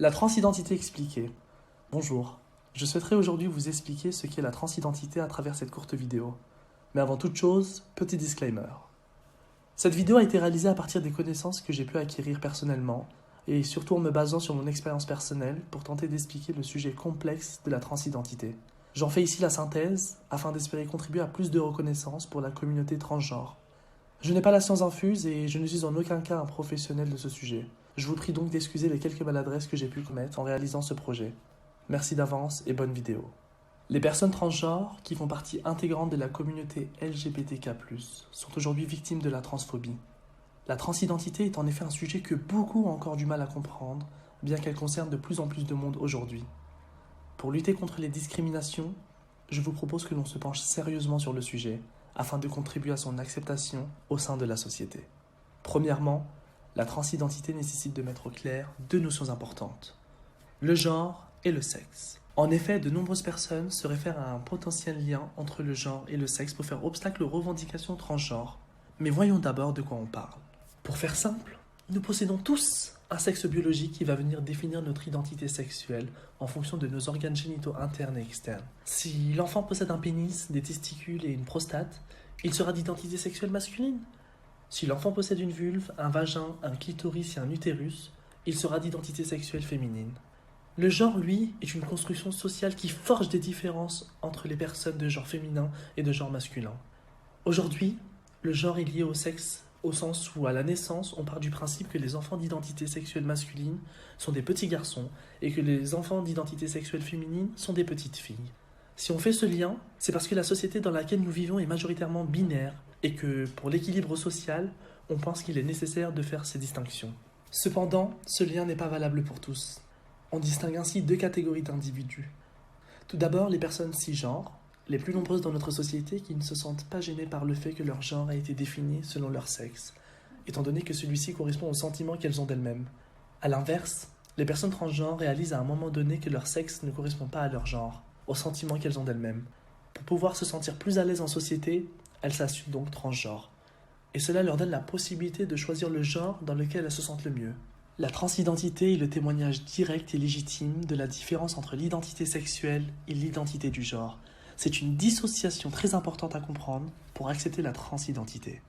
La transidentité expliquée. Bonjour, je souhaiterais aujourd'hui vous expliquer ce qu'est la transidentité à travers cette courte vidéo. Mais avant toute chose, petit disclaimer. Cette vidéo a été réalisée à partir des connaissances que j'ai pu acquérir personnellement et surtout en me basant sur mon expérience personnelle pour tenter d'expliquer le sujet complexe de la transidentité. J'en fais ici la synthèse afin d'espérer contribuer à plus de reconnaissance pour la communauté transgenre. Je n'ai pas la science infuse et je ne suis en aucun cas un professionnel de ce sujet. Je vous prie donc d'excuser les quelques maladresses que j'ai pu commettre en réalisant ce projet. Merci d'avance et bonne vidéo. Les personnes transgenres, qui font partie intégrante de la communauté LGBTQ+, sont aujourd'hui victimes de la transphobie. La transidentité est en effet un sujet que beaucoup ont encore du mal à comprendre, bien qu'elle concerne de plus en plus de monde aujourd'hui. Pour lutter contre les discriminations, je vous propose que l'on se penche sérieusement sur le sujet, afin de contribuer à son acceptation au sein de la société. Premièrement, la transidentité nécessite de mettre au clair deux notions importantes, le genre et le sexe. En effet, de nombreuses personnes se réfèrent à un potentiel lien entre le genre et le sexe pour faire obstacle aux revendications transgenres. Mais voyons d'abord de quoi on parle. Pour faire simple, nous possédons tous un sexe biologique qui va venir définir notre identité sexuelle en fonction de nos organes génitaux internes et externes. Si l'enfant possède un pénis, des testicules et une prostate, il sera d'identité sexuelle masculine. Si l'enfant possède une vulve, un vagin, un clitoris et un utérus, il sera d'identité sexuelle féminine. Le genre, lui, est une construction sociale qui forge des différences entre les personnes de genre féminin et de genre masculin. Aujourd'hui, le genre est lié au sexe, au sens où, à la naissance, on part du principe que les enfants d'identité sexuelle masculine sont des petits garçons et que les enfants d'identité sexuelle féminine sont des petites filles. Si on fait ce lien, c'est parce que la société dans laquelle nous vivons est majoritairement binaire et que, pour l'équilibre social, on pense qu'il est nécessaire de faire ces distinctions. Cependant, ce lien n'est pas valable pour tous. On distingue ainsi deux catégories d'individus. Tout d'abord, les personnes cisgenres, les plus nombreuses dans notre société qui ne se sentent pas gênées par le fait que leur genre a été défini selon leur sexe, étant donné que celui-ci correspond aux sentiments qu'elles ont d'elles-mêmes. A l'inverse, les personnes transgenres réalisent à un moment donné que leur sexe ne correspond pas à leur genre, aux sentiments qu'elles ont d'elles-mêmes. Pour pouvoir se sentir plus à l'aise en société, elles s'assument donc transgenres. Et cela leur donne la possibilité de choisir le genre dans lequel elles se sentent le mieux. La transidentité est le témoignage direct et légitime de la différence entre l'identité sexuelle et l'identité du genre. C'est une dissociation très importante à comprendre pour accepter la transidentité.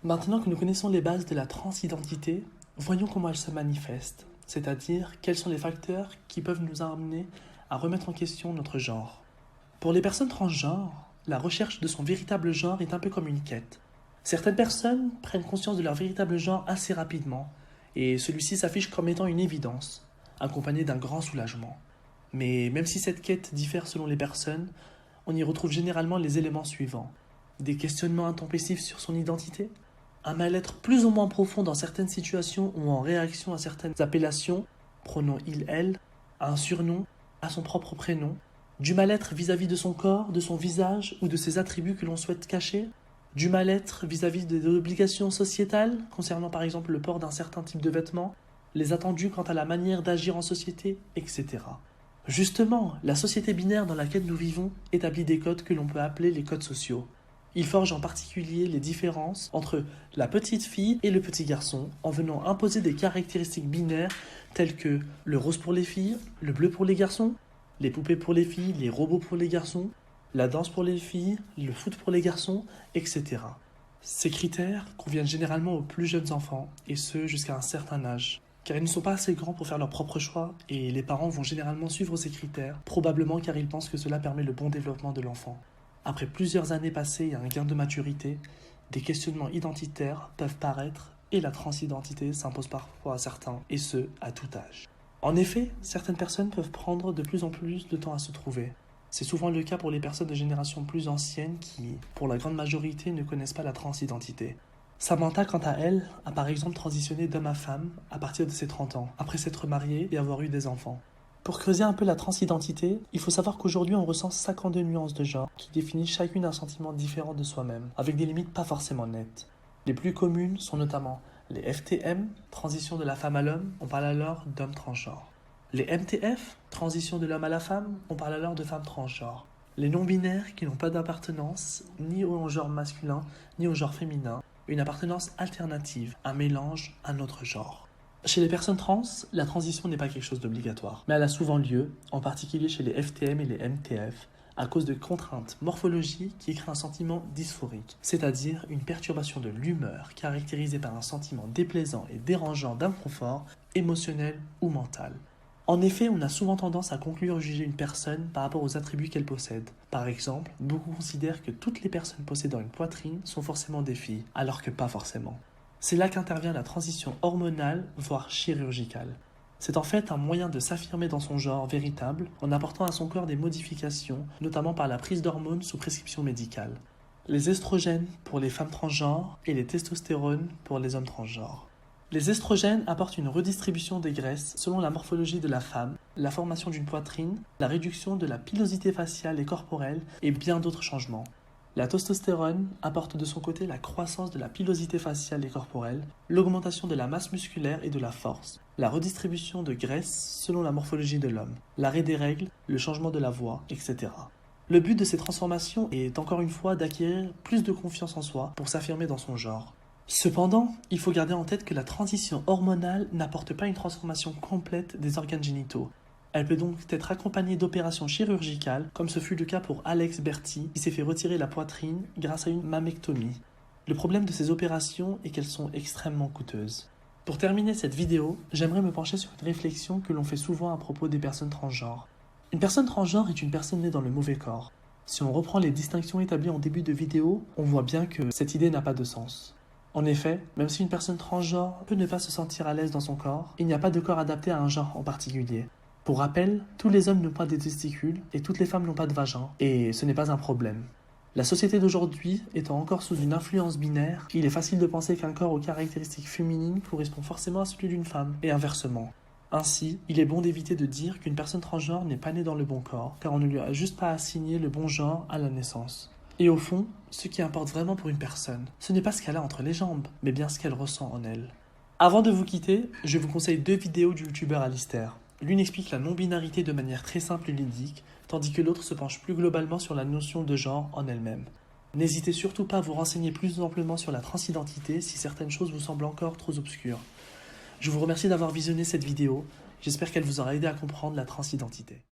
Maintenant que nous connaissons les bases de la transidentité, voyons comment elle se manifeste, c'est-à-dire quels sont les facteurs qui peuvent nous amener à remettre en question notre genre. Pour les personnes transgenres, la recherche de son véritable genre est un peu comme une quête. Certaines personnes prennent conscience de leur véritable genre assez rapidement, et celui-ci s'affiche comme étant une évidence, accompagné d'un grand soulagement. Mais même si cette quête diffère selon les personnes, on y retrouve généralement les éléments suivants. Des questionnements intempestifs sur son identité, un mal-être plus ou moins profond dans certaines situations ou en réaction à certaines appellations, pronom il/elle, à un surnom, à son propre prénom, du mal-être vis-à-vis de son corps, de son visage ou de ses attributs que l'on souhaite cacher, du mal-être vis-à-vis des obligations sociétales concernant par exemple le port d'un certain type de vêtements, les attendus quant à la manière d'agir en société, etc. Justement, la société binaire dans laquelle nous vivons établit des codes que l'on peut appeler les codes sociaux. Il forge en particulier les différences entre la petite fille et le petit garçon en venant imposer des caractéristiques binaires telles que le rose pour les filles, le bleu pour les garçons, les poupées pour les filles, les robots pour les garçons, la danse pour les filles, le foot pour les garçons, etc. Ces critères conviennent généralement aux plus jeunes enfants, et ce jusqu'à un certain âge, car ils ne sont pas assez grands pour faire leur propre choix, et les parents vont généralement suivre ces critères, probablement car ils pensent que cela permet le bon développement de l'enfant. Après plusieurs années passées et un gain de maturité, des questionnements identitaires peuvent paraître, et la transidentité s'impose parfois à certains, et ce, à tout âge. En effet, certaines personnes peuvent prendre de plus en plus de temps à se trouver. C'est souvent le cas pour les personnes de générations plus anciennes qui, pour la grande majorité, ne connaissent pas la transidentité. Samantha, quant à elle, a par exemple transitionné d'homme à femme à partir de ses 30 ans, après s'être mariée et avoir eu des enfants. Pour creuser un peu la transidentité, il faut savoir qu'aujourd'hui on recense 52 nuances de genre qui définissent chacune un sentiment différent de soi-même, avec des limites pas forcément nettes. Les plus communes sont notamment les FTM, transition de la femme à l'homme, on parle alors d'homme transgenre. Les MTF, transition de l'homme à la femme, on parle alors de femme transgenre. Les non-binaires qui n'ont pas d'appartenance ni au genre masculin ni au genre féminin, une appartenance alternative, un mélange, un autre genre. Chez les personnes trans, la transition n'est pas quelque chose d'obligatoire, mais elle a souvent lieu, en particulier chez les FTM et les MTF, à cause de contraintes morphologiques qui créent un sentiment dysphorique, c'est-à-dire une perturbation de l'humeur caractérisée par un sentiment déplaisant et dérangeant d'inconfort émotionnel ou mental. En effet, on a souvent tendance à conclure ou juger une personne par rapport aux attributs qu'elle possède. Par exemple, beaucoup considèrent que toutes les personnes possédant une poitrine sont forcément des filles, alors que pas forcément. C'est là qu'intervient la transition hormonale, voire chirurgicale. C'est en fait un moyen de s'affirmer dans son genre véritable en apportant à son corps des modifications, notamment par la prise d'hormones sous prescription médicale. Les estrogènes pour les femmes transgenres et les testostérones pour les hommes transgenres. Les estrogènes apportent une redistribution des graisses selon la morphologie de la femme, la formation d'une poitrine, la réduction de la pilosité faciale et corporelle et bien d'autres changements. La testostérone apporte de son côté la croissance de la pilosité faciale et corporelle, l'augmentation de la masse musculaire et de la force, la redistribution de graisse selon la morphologie de l'homme, l'arrêt des règles, le changement de la voix, etc. Le but de ces transformations est encore une fois d'acquérir plus de confiance en soi pour s'affirmer dans son genre. Cependant, il faut garder en tête que la transition hormonale n'apporte pas une transformation complète des organes génitaux. Elle peut donc être accompagnée d'opérations chirurgicales, comme ce fut le cas pour Alex Berti, qui s'est fait retirer la poitrine grâce à une mammectomie. Le problème de ces opérations est qu'elles sont extrêmement coûteuses. Pour terminer cette vidéo, j'aimerais me pencher sur une réflexion que l'on fait souvent à propos des personnes transgenres. Une personne transgenre est une personne née dans le mauvais corps. Si on reprend les distinctions établies en début de vidéo, on voit bien que cette idée n'a pas de sens. En effet, même si une personne transgenre peut ne pas se sentir à l'aise dans son corps, il n'y a pas de corps adapté à un genre en particulier. Pour rappel, tous les hommes n'ont pas de testicules et toutes les femmes n'ont pas de vagin, et ce n'est pas un problème. La société d'aujourd'hui étant encore sous une influence binaire, il est facile de penser qu'un corps aux caractéristiques féminines correspond forcément à celui d'une femme, et inversement. Ainsi, il est bon d'éviter de dire qu'une personne transgenre n'est pas née dans le bon corps, car on ne lui a juste pas assigné le bon genre à la naissance. Et au fond, ce qui importe vraiment pour une personne, ce n'est pas ce qu'elle a entre les jambes, mais bien ce qu'elle ressent en elle. Avant de vous quitter, je vous conseille 2 vidéos du youtubeur Alistair. L'une explique la non-binarité de manière très simple et ludique, tandis que l'autre se penche plus globalement sur la notion de genre en elle-même. N'hésitez surtout pas à vous renseigner plus amplement sur la transidentité si certaines choses vous semblent encore trop obscures. Je vous remercie d'avoir visionné cette vidéo, j'espère qu'elle vous aura aidé à comprendre la transidentité.